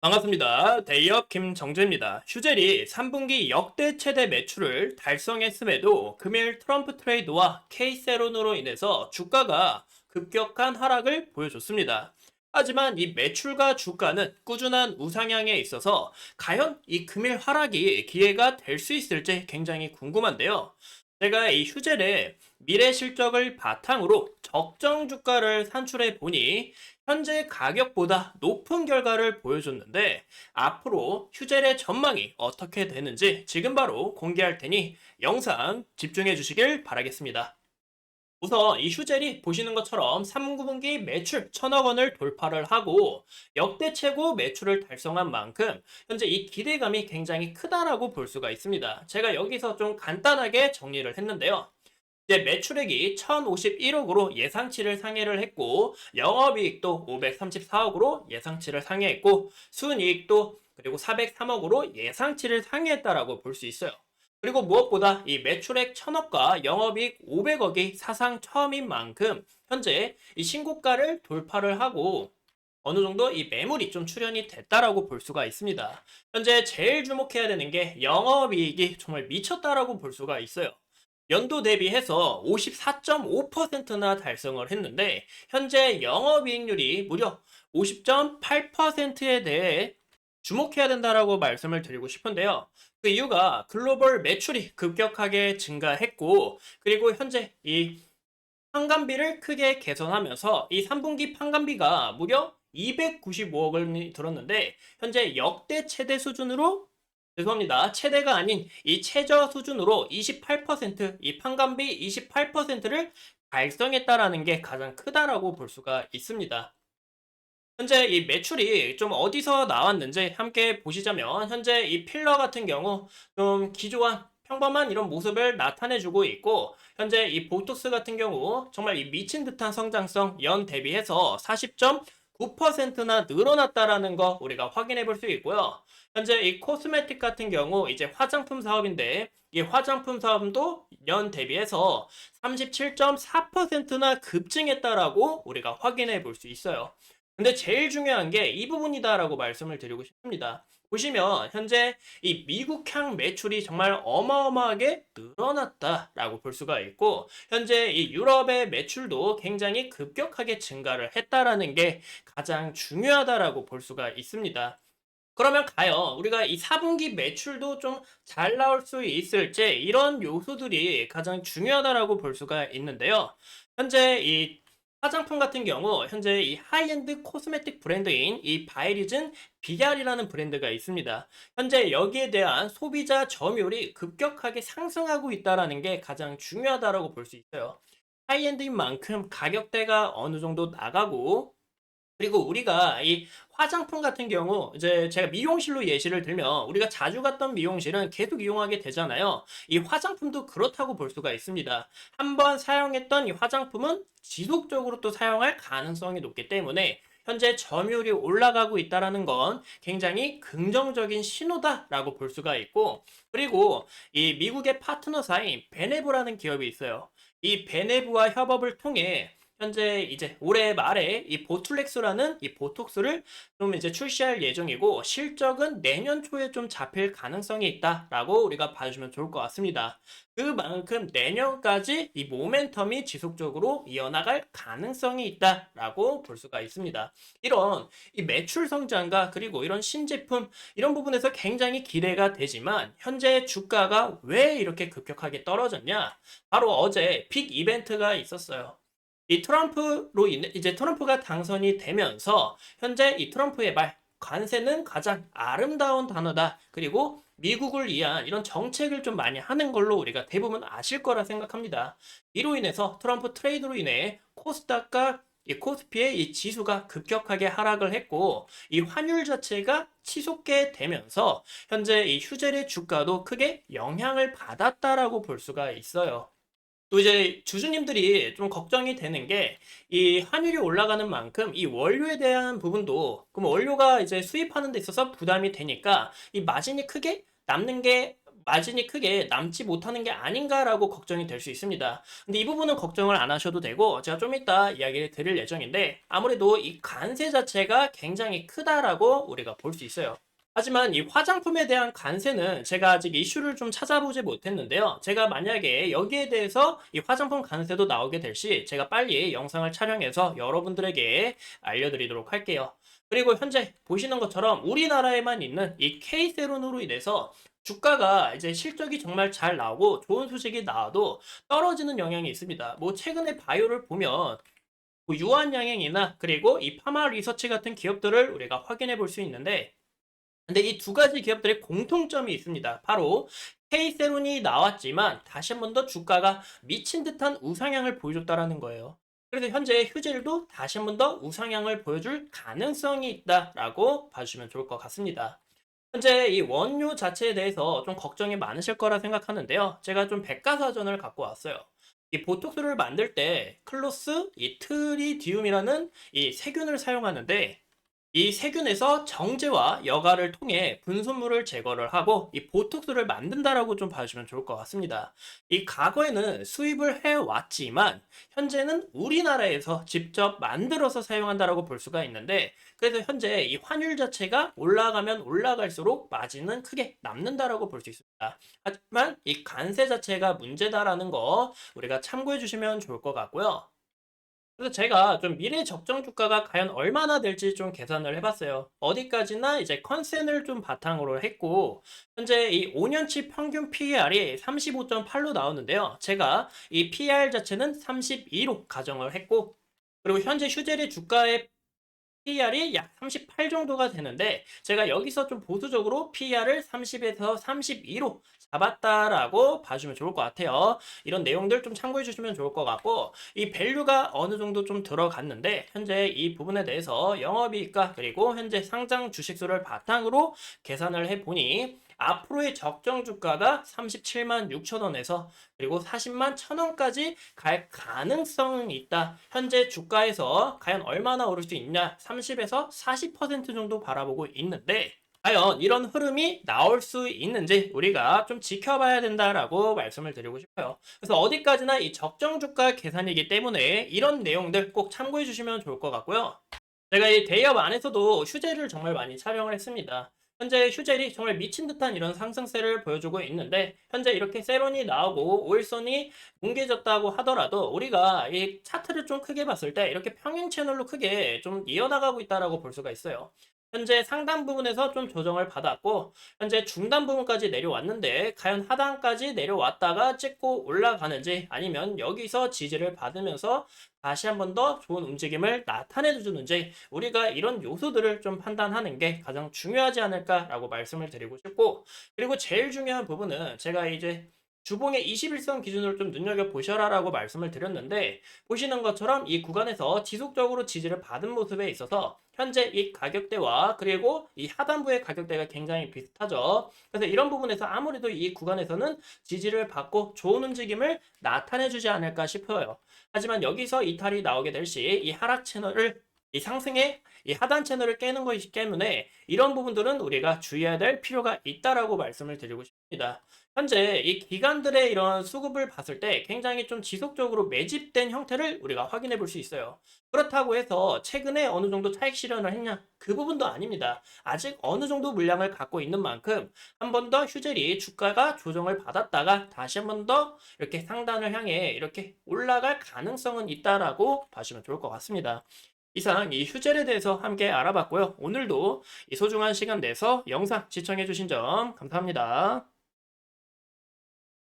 반갑습니다. 데이업 김정재입니다. 슈젤이 3분기 역대 최대 매출을 달성했음에도 금일 트럼프 트레이드와 K세론으로 인해서 주가가 급격한 하락을 보여줬습니다. 하지만 이 매출과 주가는 꾸준한 우상향에 있어서 과연 이 금일 하락이 기회가 될 수 있을지 굉장히 궁금한데요. 제가 이 휴젤의 미래 실적을 바탕으로 적정 주가를 산출해 보니 현재 가격보다 높은 결과를 보여줬는데 앞으로 휴젤의 전망이 어떻게 되는지 지금 바로 공개할 테니 영상 집중해 주시길 바라겠습니다. 우선 이 휴젤이 보시는 것처럼 3분기 매출 1,000억 원을 돌파를 하고 역대 최고 매출을 달성한 만큼 현재 이 기대감이 굉장히 크다라고 볼 수가 있습니다. 제가 여기서 좀 간단하게 정리를 했는데요. 이제 매출액이 1,051억으로 예상치를 상회를 했고 영업이익도 534억으로 예상치를 상회했고 순이익도 그리고 403억으로 예상치를 상회했다라고 볼 수 있어요. 그리고 무엇보다 이 매출액 1,000억과 영업이익 500억이 사상 처음인 만큼 현재 이 신고가를 돌파를 하고 어느 정도 이 매물이 좀 출현이 됐다라고 볼 수가 있습니다. 현재 제일 주목해야 되는 게 영업이익이 정말 미쳤다라고 볼 수가 있어요. 연도 대비해서 54.5%나 달성을 했는데 현재 영업이익률이 무려 50.8%에 대해 주목해야 된다라고 말씀을 드리고 싶은데요. 그 이유가 글로벌 매출이 급격하게 증가했고 그리고 현재 이 판관비를 크게 개선하면서 이 3분기 판관비가 무려 295억 원이 들었는데 현재 역대 최대 수준으로 죄송합니다. 최대가 아닌 이 최저 수준으로 28%, 이 판관비 28%를 달성했다라는 게 가장 크다라고 볼 수가 있습니다. 현재 이 매출이 좀 어디서 나왔는지 함께 보시자면 현재 이 필러 같은 경우 좀 기조한 평범한 이런 모습을 나타내주고 있고 현재 이 보톡스 같은 경우 정말 이 미친 듯한 성장성 연 대비해서 40.9%나 늘어났다라는 거 우리가 확인해 볼 수 있고요. 현재 이 코스메틱 같은 경우 이제 화장품 사업인데 이 화장품 사업도 연 대비해서 37.4%나 급증했다라고 우리가 확인해 볼 수 있어요. 근데 제일 중요한 게 이 부분이다라고 말씀을 드리고 싶습니다. 보시면 현재 이 미국향 매출이 정말 어마어마하게 늘어났다라고 볼 수가 있고 현재 이 유럽의 매출도 굉장히 급격하게 증가를 했다라는 게 가장 중요하다라고 볼 수가 있습니다. 그러면 과연 우리가 이 4분기 매출도 좀 잘 나올 수 있을지 이런 요소들이 가장 중요하다라고 볼 수가 있는데요. 현재 이 화장품 같은 경우 현재 이 하이엔드 코스메틱 브랜드인 이 바이리즌 비알이라는 브랜드가 있습니다. 현재 여기에 대한 소비자 점유율이 급격하게 상승하고 있다라는 게 가장 중요하다라고 볼 수 있어요. 하이엔드인 만큼 가격대가 어느 정도 나가고 그리고 우리가 이 화장품 같은 경우 이제 제가 미용실로 예시를 들면 우리가 자주 갔던 미용실은 계속 이용하게 되잖아요. 이 화장품도 그렇다고 볼 수가 있습니다. 한번 사용했던 이 화장품은 지속적으로 또 사용할 가능성이 높기 때문에 현재 점유율이 올라가고 있다라는 건 굉장히 긍정적인 신호다라고 볼 수가 있고 그리고 이 미국의 파트너사인 베네브라는 기업이 있어요. 이 베네브와 협업을 통해 현재 이제 올해 말에 이 보툴렉스라는 이 보톡스를 좀 이제 출시할 예정이고 실적은 내년 초에 좀 잡힐 가능성이 있다라고 우리가 봐주면 좋을 것 같습니다. 그만큼 내년까지 이 모멘텀이 지속적으로 이어나갈 가능성이 있다라고 볼 수가 있습니다. 이런 이 매출 성장과 그리고 이런 신제품 이런 부분에서 굉장히 기대가 되지만 현재 주가가 왜 이렇게 급격하게 떨어졌냐? 바로 어제 빅 이벤트가 있었어요. 이 트럼프로 인해 이제 트럼프가 당선이 되면서 현재 이 트럼프의 말 관세는 가장 아름다운 단어다. 그리고 미국을 위한 이런 정책을 좀 많이 하는 걸로 우리가 대부분 아실 거라 생각합니다. 이로 인해서 트럼프 트레이드로 인해 코스닥과 이 코스피의 이 지수가 급격하게 하락을 했고 이 환율 자체가 치솟게 되면서 현재 이 휴젤의 주가도 크게 영향을 받았다라고 볼 수가 있어요. 또 이제 주주님들이 좀 걱정이 되는 게 이 환율이 올라가는 만큼 이 원료에 대한 부분도 그럼 원료가 이제 수입하는 데 있어서 부담이 되니까 이 마진이 크게 남는 게 마진이 크게 남지 못하는 게 아닌가라고 걱정이 될 수 있습니다. 근데 이 부분은 걱정을 안 하셔도 되고 제가 좀 이따 이야기를 드릴 예정인데 아무래도 이 관세 자체가 굉장히 크다라고 우리가 볼 수 있어요. 하지만 이 화장품에 대한 관세는 제가 아직 이슈를 좀 찾아보지 못했는데요. 제가 만약에 여기에 대해서 이 화장품 관세도 나오게 될 시 제가 빨리 영상을 촬영해서 여러분들에게 알려드리도록 할게요. 그리고 현재 보시는 것처럼 우리나라에만 있는 이 K세론으로 인해서 주가가 이제 실적이 정말 잘 나오고 좋은 소식이 나와도 떨어지는 영향이 있습니다. 뭐 최근에 바이오를 보면 뭐 유한양행이나 그리고 이 파마 리서치 같은 기업들을 우리가 확인해 볼 수 있는데 근데 이 두 가지 기업들의 공통점이 있습니다. 바로 K세론이 나왔지만 다시 한 번 더 주가가 미친 듯한 우상향을 보여줬다라는 거예요. 그래서 현재 휴질도 다시 한 번 더 우상향을 보여줄 가능성이 있다라고 봐주시면 좋을 것 같습니다. 현재 이 원료 자체에 대해서 좀 걱정이 많으실 거라 생각하는데요. 제가 좀 백과사전을 갖고 왔어요. 이 보톡스를 만들 때 클로스, 이 트리디움이라는 이 세균을 사용하는데 이 세균에서 정제와 여과를 통해 분소물을 제거를 하고 이 보톡스를 만든다라고 좀 봐주시면 좋을 것 같습니다. 이 과거에는 수입을 해왔지만 현재는 우리나라에서 직접 만들어서 사용한다라고 볼 수가 있는데 그래서 현재 이 환율 자체가 올라가면 올라갈수록 마진은 크게 남는다라고 볼 수 있습니다. 하지만 이 관세 자체가 문제다라는 거 우리가 참고해 주시면 좋을 것 같고요. 그래서 제가 좀 미래 적정 주가가 과연 얼마나 될지 좀 계산을 해봤어요. 어디까지나 이제 컨센을 좀 바탕으로 했고, 현재 이 5년치 평균 PER이 35.8로 나오는데요. 제가 이 PER 자체는 32로 가정을 했고, 그리고 현재 휴젤의 주가의 PER이 약 38 정도가 되는데 제가 여기서 좀 보수적으로 PER을 30에서 32로 잡았다라고 봐주면 좋을 것 같아요. 이런 내용들 좀 참고해 주시면 좋을 것 같고 이 밸류가 어느 정도 좀 들어갔는데 현재 이 부분에 대해서 영업이익과 그리고 현재 상장 주식수를 바탕으로 계산을 해보니 앞으로의 적정 주가가 37만 6천 원에서 그리고 40만 1천 원까지 갈 가능성은 있다. 현재 주가에서 과연 얼마나 오를 수 있냐? 30에서 40% 정도 바라보고 있는데 과연 이런 흐름이 나올 수 있는지 우리가 좀 지켜봐야 된다라고 말씀을 드리고 싶어요. 그래서 어디까지나 이 적정 주가 계산이기 때문에 이런 내용들 꼭 참고해 주시면 좋을 것 같고요. 제가 이 대기업 안에서도 휴재를 정말 많이 촬영을 했습니다. 현재 휴젤이 정말 미친 듯한 이런 상승세를 보여주고 있는데 현재 이렇게 세론이 나오고 오일선이 뭉개졌다고 하더라도 우리가 이 차트를 좀 크게 봤을 때 이렇게 평행 채널로 크게 좀 이어나가고 있다라고 볼 수가 있어요. 현재 상단 부분에서 좀 조정을 받았고 현재 중단 부분까지 내려왔는데 과연 하단까지 내려왔다가 찍고 올라가는지 아니면 여기서 지지를 받으면서 다시 한 번 더 좋은 움직임을 나타내 주는지 우리가 이런 요소들을 좀 판단하는 게 가장 중요하지 않을까라고 말씀을 드리고 싶고 그리고 제일 중요한 부분은 제가 이제 주봉의 21선 기준으로 좀 눈여겨보셔라라고 말씀을 드렸는데 보시는 것처럼 이 구간에서 지속적으로 지지를 받은 모습에 있어서 현재 이 가격대와 그리고 이 하단부의 가격대가 굉장히 비슷하죠. 그래서 이런 부분에서 아무래도 이 구간에서는 지지를 받고 좋은 움직임을 나타내주지 않을까 싶어요. 하지만 여기서 이탈이 나오게 될 시 이 하락 채널을 이 상승의 이 하단 채널을 깨는 것이기 때문에 이런 부분들은 우리가 주의해야 될 필요가 있다라고 말씀을 드리고 싶습니다. 현재 이 기관들의 이런 수급을 봤을 때 굉장히 좀 지속적으로 매집된 형태를 우리가 확인해 볼 수 있어요. 그렇다고 해서 최근에 어느 정도 차익 실현을 했냐? 그 부분도 아닙니다. 아직 어느 정도 물량을 갖고 있는 만큼 한 번 더 휴젤이 주가가 조정을 받았다가 다시 한 번 더 이렇게 상단을 향해 이렇게 올라갈 가능성은 있다라고 봐주시면 좋을 것 같습니다. 이상 이 휴젤에 대해서 함께 알아봤고요. 오늘도 이 소중한 시간 내서 영상 시청해주신 점 감사합니다.